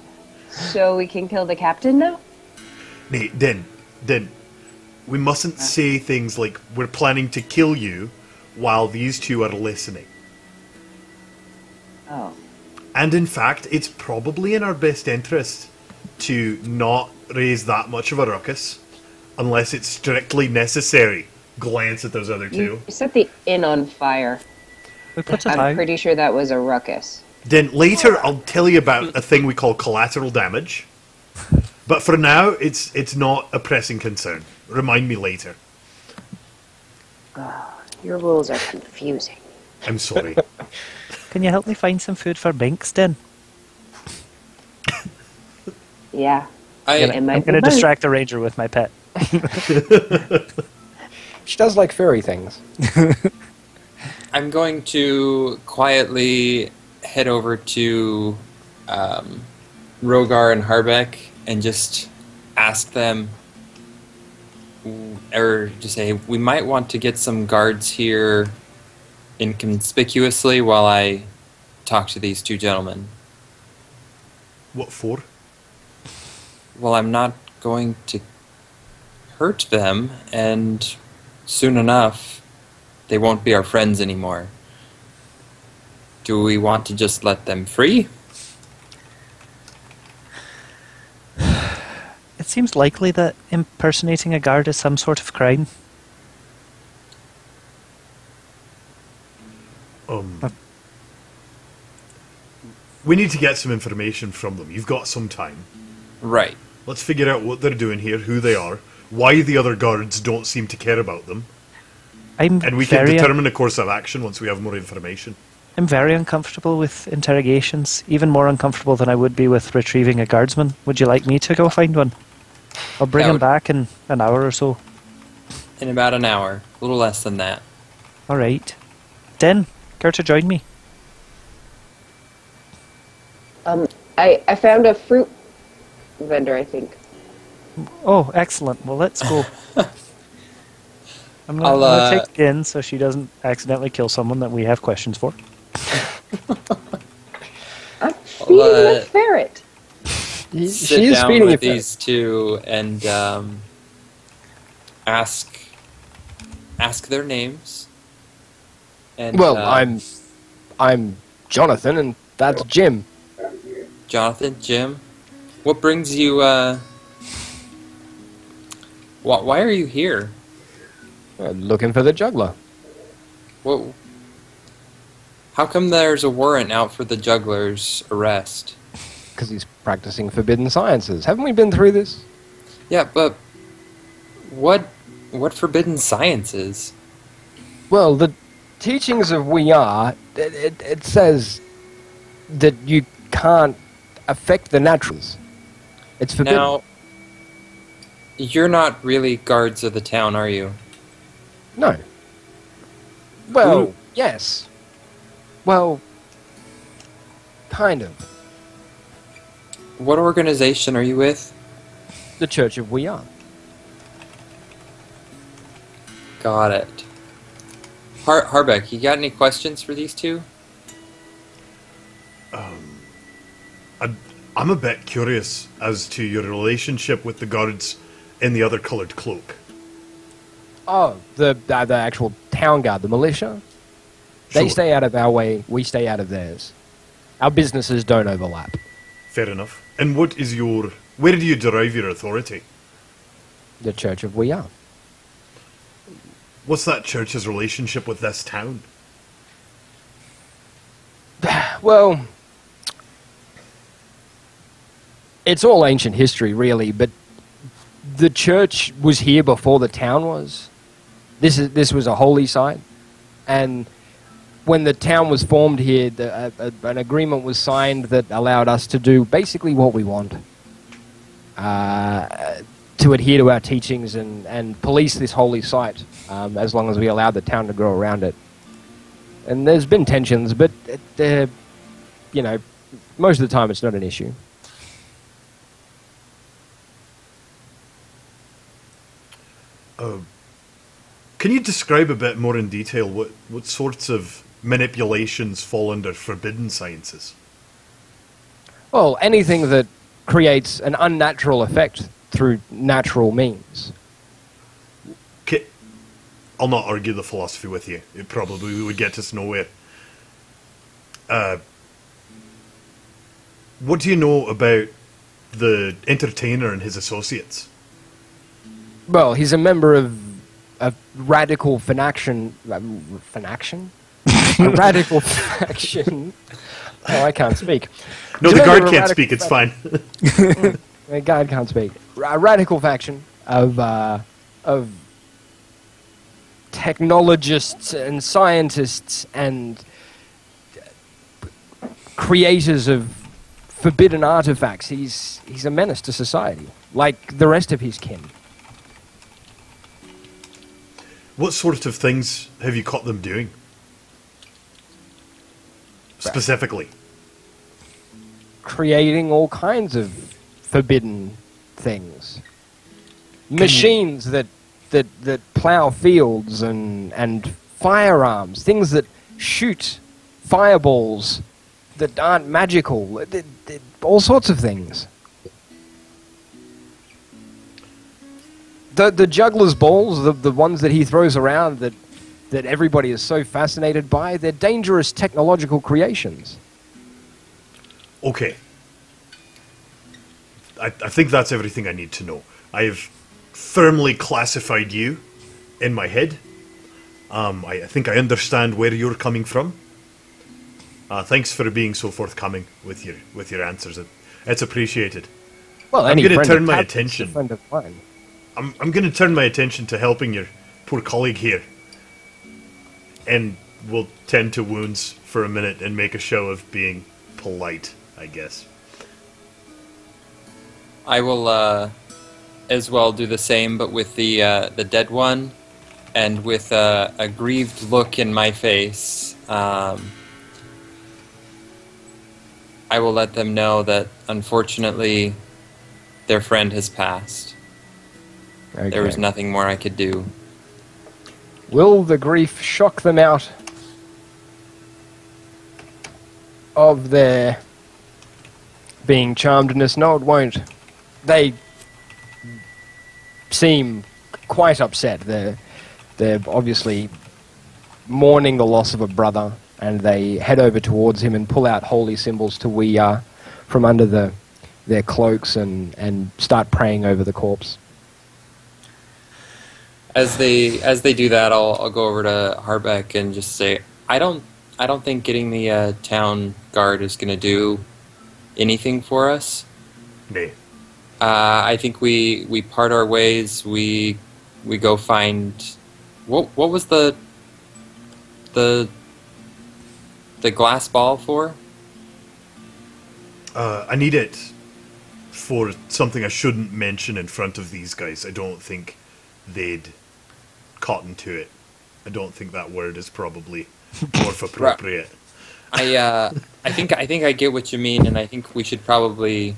So we can kill the captain now? Nate, then, we mustn't say things like, we're planning to kill you, while these two are listening. Oh. And in fact, it's probably in our best interest to not raise that much of a ruckus, unless it's strictly necessary. Glance at those other two. You set the inn on fire. We put it I'm out. pretty sure that was a ruckus. Then later, I'll tell you about a thing we call collateral damage. But for now, it's not a pressing concern. Remind me later. Your rules are confusing. I'm sorry. Can you help me find some food for Binks, then? Yeah. I, It might I'm be going to fun. distract the ranger with my pet. She does like furry things. I'm going to quietly head over to Rogar and Harbeck and just ask them, or just say, we might want to get some guards here inconspicuously while I talk to these two gentlemen. What for? Well, I'm not going to hurt them, and soon enough, they won't be our friends anymore. Do we want to just let them free? It seems likely that impersonating a guard is some sort of crime. We need to get some information from them. You've got some time. Right. Let's figure out what they're doing here, who they are, why the other guards don't seem to care about them, and we can determine a course of action once we have more information. I'm very uncomfortable with interrogations, even more uncomfortable than I would be with retrieving a guardsman. Would you like me to go find one? I'll bring him back in an hour or so. In about an hour. A little less than that. Alright. Den, care to join me? I found a fruit vendor, I think. Oh, excellent. Well, let's go. I'm I'll, going to take Den so she doesn't accidentally kill someone that we have questions for. I'm feeding a ferret. She Sit is down feeding with it. these two and ask their names. And, Well, I'm Jonathan, and that's Jim. Jonathan, Jim. What brings you Why are you here? Looking for the juggler. Whoa. How come there's a warrant out for the juggler's arrest? Because he's practicing forbidden sciences. Haven't we been through this? Yeah, but what forbidden sciences? Well, the teachings of We Are, it says that you can't affect the naturals. It's forbidden. Now, you're not really guards of the town, are you? No. Well, Who- yes. Well, kind of. What organization are you with? The Church of We Are. Got it. Harbeck, you got any questions for these two? I'm a bit curious as to your relationship with the guards in the other coloured cloak. Oh, the actual town guard, the militia? They Sure. stay out of our way, we stay out of theirs. Our businesses don't overlap. Fair enough. And what is your... Where do you derive your authority? The Church of We Are. What's that church's relationship with this town? Well, it's all ancient history, really, but the church was here before the town was. This was a holy site, and when the town was formed here, an agreement was signed that allowed us to do basically what we want. To adhere to our teachings and police this holy site, as long as we allow the town to grow around it. And there's been tensions, but you know, most of the time it's not an issue. Can you describe a bit more in detail what sorts of manipulations fall under forbidden sciences? Well, anything that creates an unnatural effect through natural means. I'll not argue the philosophy with you. It probably would get us nowhere. What do you know about the entertainer and his associates? Well, he's a member of a radical faction. Faction? A radical faction. Oh, I can't speak. No, He's the a guard member of a can't radical speak. It's fine. The guard can't speak. A radical faction of technologists and scientists and creators of forbidden artifacts. He's a menace to society, like the rest of his kin. What sort of things have you caught them doing? Specifically. Creating all kinds of forbidden things. Machines that plow fields and firearms, things that shoot fireballs that aren't magical, all sorts of things. The juggler's balls, the ones that he throws around that everybody is so fascinated by, they're dangerous technological creations. Okay. I think that's everything I need to know. I have firmly classified you in my head. I think I understand where you're coming from. Thanks for being so forthcoming with your answers. It's appreciated. Well, I'm any going to friend turn of my Captain's a attention. friend of mine. I'm going to turn my attention to helping your poor colleague here. And we'll tend to wounds for a minute and make a show of being polite, I guess. I will as well do the same, but with the dead one, and with a grieved look in my face. I will let them know that unfortunately their friend has passed. Okay. There was nothing more I could do. Will the grief shock them out of their being charmedness? No, it won't. They seem quite upset. They're obviously mourning the loss of a brother, and they head over towards him and pull out holy symbols to We Are from under their cloaks and start praying over the corpse. As they do that, I'll go over to Harbeck and just say, I don't think getting the town guard is going to do anything for us. Nay. I think we part our ways. We go find what was the glass ball for? I need it for something I shouldn't mention in front of these guys. I don't think they'd cotton to it. I don't think that word is probably more appropriate. I think I get what you mean, and I think we should probably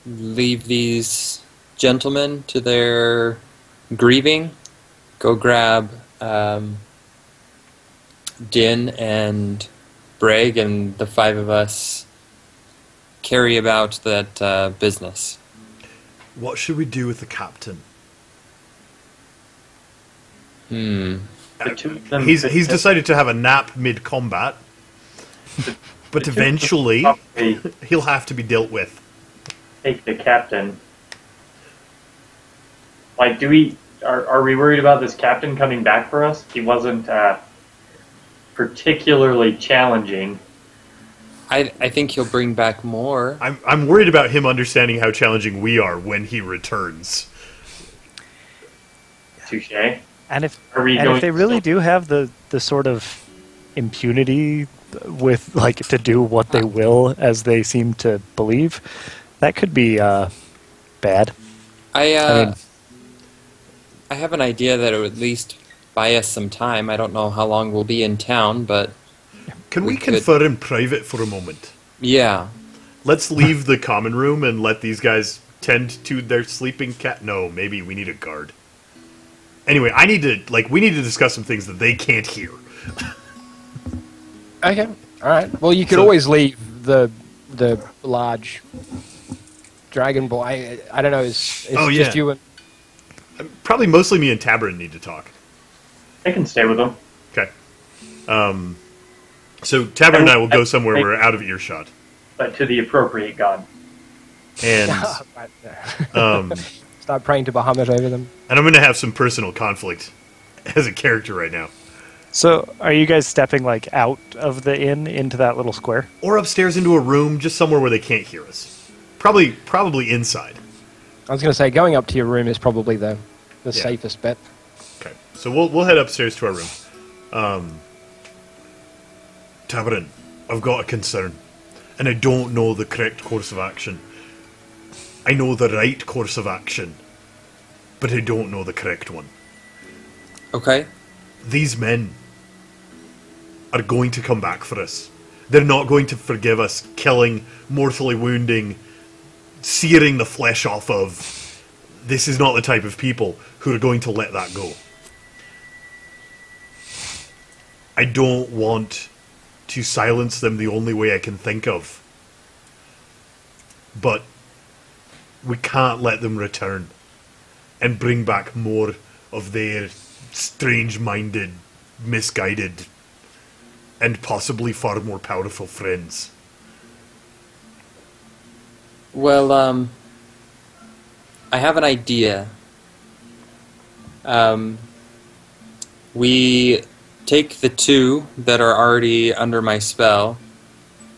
leave these gentlemen to their grieving. Go grab Din and Bragg, and the five of us carry about that business. What should we do with the captain? The two of them He's decided to have a nap mid-combat, but eventually probably he'll have to be dealt with. take the captain. Like, are we worried about this captain coming back for us? He wasn't particularly challenging. I think he'll bring back more. I'm worried about him understanding how challenging we are when he returns. Touche. And if Are we and going if they really do have the sort of impunity with like to do what they will as they seem to believe, that could be bad. I mean, I have an idea that it would at least buy us some time. I don't know how long we'll be in town, but Can we could- confer in private for a moment? yeah. Let's leave the common room and let these guys tend to their sleeping cat. No, maybe we need a guard. Anyway, we need to discuss some things that they can't hear. Okay, all right. Well, you could So- always leave the large dragon boy. I don't know. It's Oh, just yeah. you and Probably mostly me and Tabarin need to talk. I can stay with them. Okay. So Tabarin and I will go somewhere where we're out of earshot. But to the appropriate god. And start praying to Bahamut over them. and I'm going to have some personal conflict as a character right now. so are you guys stepping like out of the inn into that little square? Or upstairs into a room, just somewhere where they can't hear us. Probably inside. I was going to say going up to your room is probably the Yeah. safest bet. Okay. So we'll head upstairs to our room. Tabarin, I've got a concern. And I don't know the correct course of action. I know the right course of action. But I don't know the correct one. Okay. These men are going to come back for us. They're not going to forgive us killing, mortally wounding, searing the flesh off of. This is not the type of people who are going to let that go. I don't want to silence them the only way I can think of. But we can't let them return and bring back more of their strange-minded, misguided, and possibly far more powerful friends. Well, I have an idea. We take the two that are already under my spell,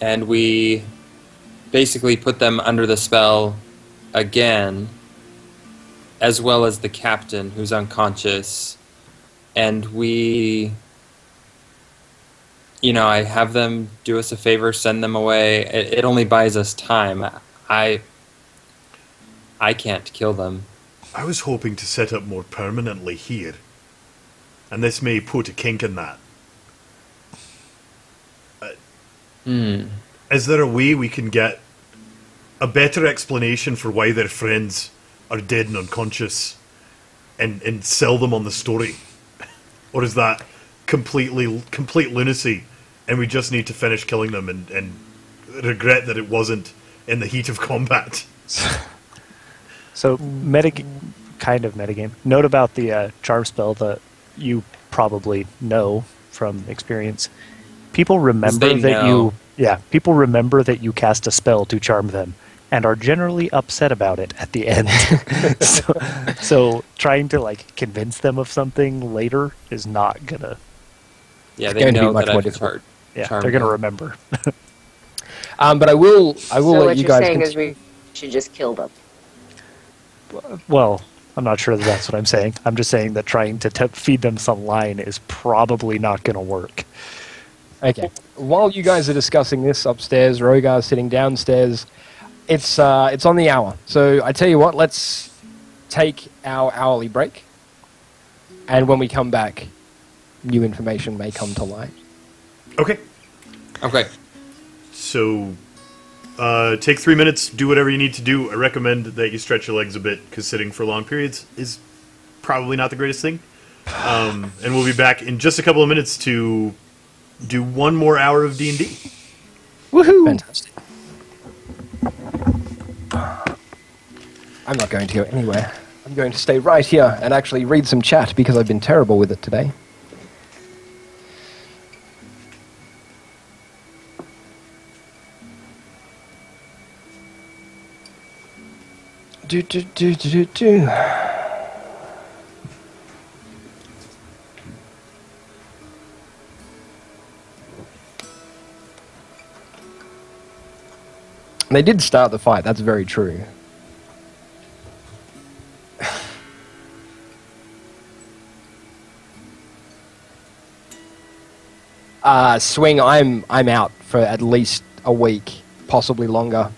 and we basically put them under the spell again, as well as the captain who's unconscious, and we, I have them do us a favor, send them away. It only buys us time. I can't kill them. I was hoping to set up more permanently here, and this may put a kink in that. Is there a way we can get a better explanation for why their friends are dead and unconscious and sell them on the story? Or is that complete lunacy and we just need to finish killing them and regret that it wasn't in the heat of combat? So kind of metagame. Note about the charm spell that you probably know from experience. People remember They that know. people remember that you cast a spell to charm them, and are generally upset about it at the end. so trying to like convince them of something later is not gonna. Yeah, It's they going to be know much that more I've difficult. Yeah, charmed they're gonna them. remember. But I will So let what you you're guys. saying is we should just kill them. Well, I'm not sure that that's what I'm saying. I'm just saying that trying to feed them some line is probably not going to work. Okay. While you guys are discussing this upstairs, Rogar's sitting downstairs. It's on the hour. So I tell you what, let's take our hourly break, and when we come back, new information may come to light. Okay. Okay. So, take 3 minutes, do whatever you need to do. I recommend that you stretch your legs a bit, because sitting for long periods is probably not the greatest thing. And we'll be back in just a couple of minutes to do one more hour of D&D. Woohoo! Fantastic. I'm not going to go anywhere. I'm going to stay right here and actually read some chat because I've been terrible with it today. Do. They did start the fight, that's very true. Swing, I'm out for at least a week, possibly longer.